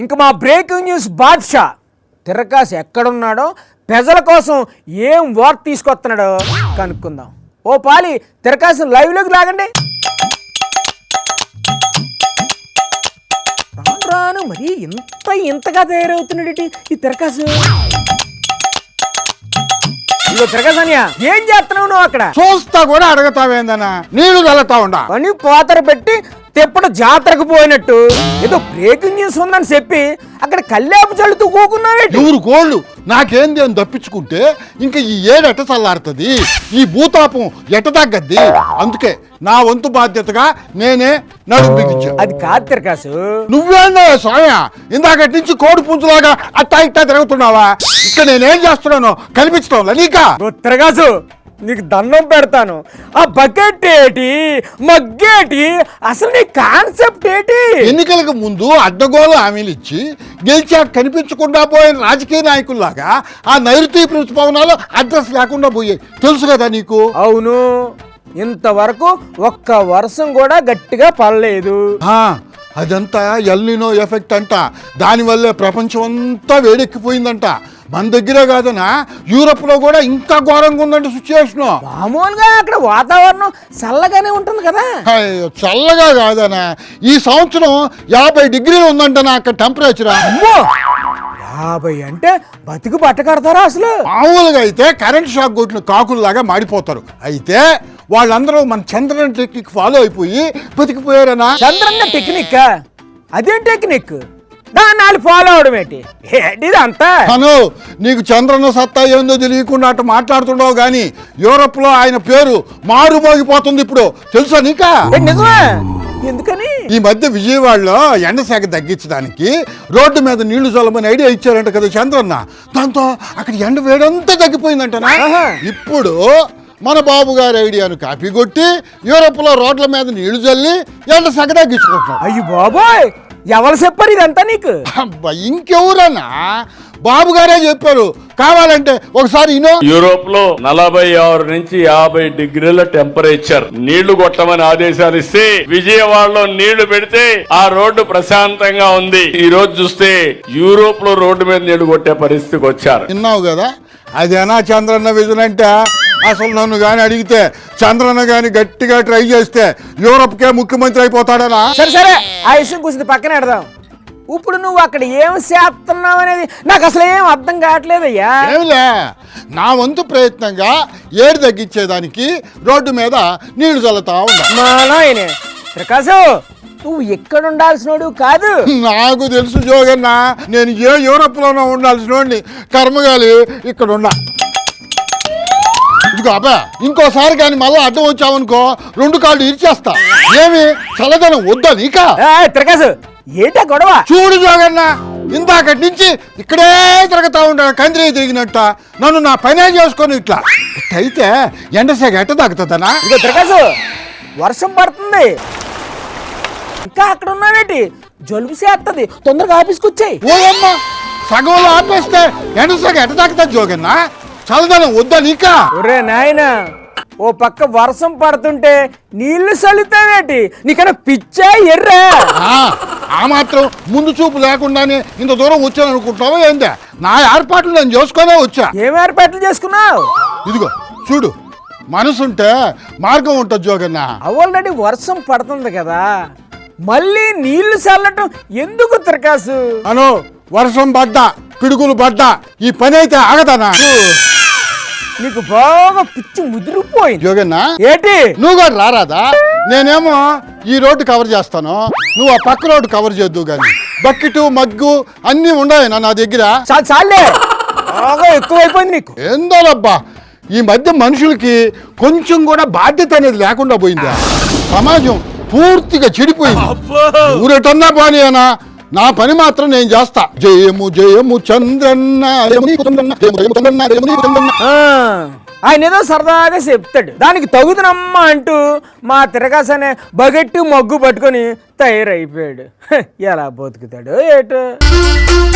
ఇంక మా breaking news Badshah తిరకాసు ఎక్కడున్నాడో ప్రజల కోసం ఏం వార్త తీసుకొస్తున్నాడో కనుక్కుందాం. ఓ పాలి తిరకాసు లైవ్లోకి లాగండి. రాను రాను మరి ఇంతగా తయారవుతున్నాడు ఈ తిరకాసు. ఇదిగో తిరకాసు అనియా, ఏం చేస్తున్నావు నువ్వు అక్కడ? చూస్తా కూడా అడగతావేందనా, నీళ్లు చల్లుతా ఉండా అని పోతర పెట్టి తెప్పుడు జాతరకు పోయినట్టు ఏదో బ్రేకింగ్ న్యూస్ ఉందని చెప్పి అక్కడ కల్లేపు చల్లుతూ కూకున్నావే. నూరు కోళ్ళు నాకేంది అని తప్పించుకుంటే ఇంకా ఈ ఏడు ఎట్ట చల్లారుతుంది, ఈ భూతాపం ఎట్ట తగ్గద్ది. అందుకే నా వంతు బాధ్యతగా నేనే నడుము బిగించా. అది కాదు తిరకాసు, నువ్వేందా స్వామి ఇందాక నుంచి కోడి పుంజులాగా అట్టా ఇట్టా తిరుగుతున్నావా? ఇక్కడ నేనేం చేస్తున్నానో కనిపించడం నీకా? తిరగాసు నీకు దండం పెడతాను. ఆ బకెట్ ఏటి మగ్గేటి, అసలు నీ కాన్సెప్ట్ ఏంటి? ఎన్నికలకు ముందు అడ్డగోలు హామీలు ఇచ్చి గెలిచా కనిపించకుండా పోయిన రాజకీయ నాయకుల్లాగా ఆ నైరుతి ప్రతిభవనాలు అడ్రస్ లేకుండా పోయాయి, తెలుసు కదా నీకు? అవును, ఇంతవరకు ఒక్క వర్షం కూడా గట్టిగా పడలేదు. అదంతా ఎల్నినో ఎఫెక్ట్ అంట. దానివల్లే ప్రపంచం అంతా వేడెక్కిపోయిందంట. మన దగ్గరే కాదనా, యూరోప్ లో కూడా ఇంకా ఘోరంగా ఉందంట సిచ్యువేషన్. మామూలుగా అక్కడ వాతావరణం చల్లగానే ఉంటుంది కదా. చల్లగా కాదనా, ఈ సంవత్సరం 50 డిగ్రీలు ఉందంట అక్కడ టెంపరేచర్. 50 అంటే బతికి బట్ట కడతారా అసలు? మామూలుగా అయితే కరెంట్ షాక్ కొట్టిన కాకుల్లాగా మాడిపోతారు. అయితే వాళ్ళందరూ మన చంద్రన్ టెక్నిక్ ఫాలో అయిపోయి బతికిపోయారనా. చంద్రన్న టెక్నిక్? అదేం టెక్నిక్? దాన్ని ఫాలో అవడం ఏంటి అంతా? అను, నీకు చంద్రన్న సత్తా ఏందో తెలియకుండా అటు మాట్లాడుతుండవు గాని యూరోప్ లో ఆయన పేరు మారుమోగిపోతుంది ఇప్పుడు, తెలుసా నీకా? నిజమే? ఎందుకని? ఈ మధ్య విజయవాడలో ఎండ శాఖ తగ్గించడానికి రోడ్డు మీద నీళ్లు చల్లమని ఐడియా ఇచ్చారంట కదా చంద్రన్న. దాంతో అక్కడ ఎండ వేడంతా తగ్గిపోయిందంటనా. ఇప్పుడు మన బాబు గారి ఐడియాను కాపీ కొట్టి యూరోప్ లో రోడ్ల మీద నీళ్లు చల్లి ఎండ శాఖ తగ్గించుకుంటున్నాం. అయ్యి బాబోయ్, ఎవరు చెప్పారు ఇదంతా నీకు? ఇంకెవరన్నా, బాబు గారే చెప్పారు. కావాలంటే ఒకసారి యూరోప్ లో 46 నుంచి 50 డిగ్రీల టెంపరేచర్, నీళ్లు కొట్టమని ఆదేశాలు ఇస్తే విజయవాడలో నీళ్లు పెడితే ఆ రోడ్డు ప్రశాంతంగా ఉంది. ఈ రోజు చూస్తే యూరోప్ లో రోడ్డు మీద నీళ్లు కొట్టే పరిస్థితికి వచ్చారు. విన్నావు కదా, అదేనా చంద్రన్న విజన్ అంటే? అసలు నన్ను గాని అడిగితే చంద్రన్న గాని గట్టిగా ట్రై చేస్తే యూరోప్ కే ముఖ్యమంత్రి అయిపోతాడనా. సరే ఆ విషయం కూర్చుంది పక్కన పెడదాం. ఇప్పుడు నువ్వు అక్కడ ఏం చేస్తున్నావు అనేది నాకు అసలు ఏం అర్థం కావట్లేదయ్యా. ఏమిలే, నా వంతు ప్రయత్నంగా ఏడు తగ్గించేదానికి రోడ్డు మీద నీళ్లు చల్లుతా ఉన్నా. ప్రకాశం, నువ్వు ఎక్కడ ఉండాల్సినోడు కాదు. నాకు తెలుసు జోగన్న, నేను ఏ యూరోప్ లోనో ఉండాల్సినోడిని, కర్మగాలి ఇక్కడ ఉన్నా. ఇదిగో అబ్బా, ఇంకోసారి కానీ మళ్ళీ అడ్డం వచ్చావనుకో 2 కాళ్ళు ఇరిచేస్తా. ఏమి చల్లదనం వద్దా నీకా? ప్రకాశ్, ఏంటా గొడవ? చూడు జోగన్న, ఇందాకటి నుంచి ఇక్కడే తిరుగుతా ఉంటాడు కందిరీ తిరిగినట్ట. నన్ను నా పనే చేసుకొని ఇట్లా అయితే ఎండసేగ ఎట్ట తగ్గుతుందనా? ఇదో ప్రకాశ్, వర్షం పడుతుంది, ఇంకా అక్కడ ఉన్నావేటి? జలుబు చేస్తుంది, తొందరగా ఆఫీస్కి వచ్చాయి. ఓయమ్మ, సగంలో ఆపేస్తే ఎండసేగ ఎట్ట తగ్గుతుంది జోగన్న? చల్లదనం వద్దా నీకా? ఒరే నాయనా, ఓ పక్క వర్షం పడుతుంటే నీళ్లు చల్లుతావేటి? నీకన్నా పిచ్చా ఎర్రా? ఆ మాత్రం ముందు చూపు లేకుండానే ఇంత దూరం వచ్చాను అనుకుంటున్నావా ఏందా? నా ఏర్పాట్లు నేను చేసుకునే వచ్చా. ఏం ఏర్పాట్లు చేసుకున్నావు? ఇదిగో చూడు, మనసుంటే మార్గం ఉంటుంది జోగన్న. ఆల్రెడీ వర్షం పడుతుంది కదా, మళ్ళీ నీళ్లు చల్లటం ఎందుకు తిరకాసు? అను, వర్షం పడ్డా పిడుగులు పడ్డా ఈ పని అయితే ఆగదనా? నీకు బాగా పిచ్చి ముదిరిపోయింది జోగన్న. ఏంటి? నువ్వు కూడా రారాదా? నేనేమో ఈ రోడ్డు కవర్ చేస్తాను, నువ్వు ఆ పక్క రోడ్డు కవర్ చేద్దు గాని. బకెట్ మగ్గు అన్నీ ఉన్నాయి నా దగ్గర. చాలే, బాగా ఎక్కువైపోయింది నీకు. ఏందోలబ్బా, ఈ మధ్య మనుషులకి కొంచెం కూడా బాధ్యత అనేది లేకుండా పోయిందా? సమాజం పూర్తిగా చెడిపోయింది. ఊరేటన్నా పోనీయనా, నా పని మాత్రం నేను చేస్తా. జయము జయము చంద్రన్న. ఆయన ఏదో సరదాగా చెప్తాడు, దానికి తగుదనమ్మా అంటూ మా తిరగాసనే బకెట్టు మగ్గు పట్టుకొని తయారైపోయాడు. ఎలా బతుకుతాడు ఏటో.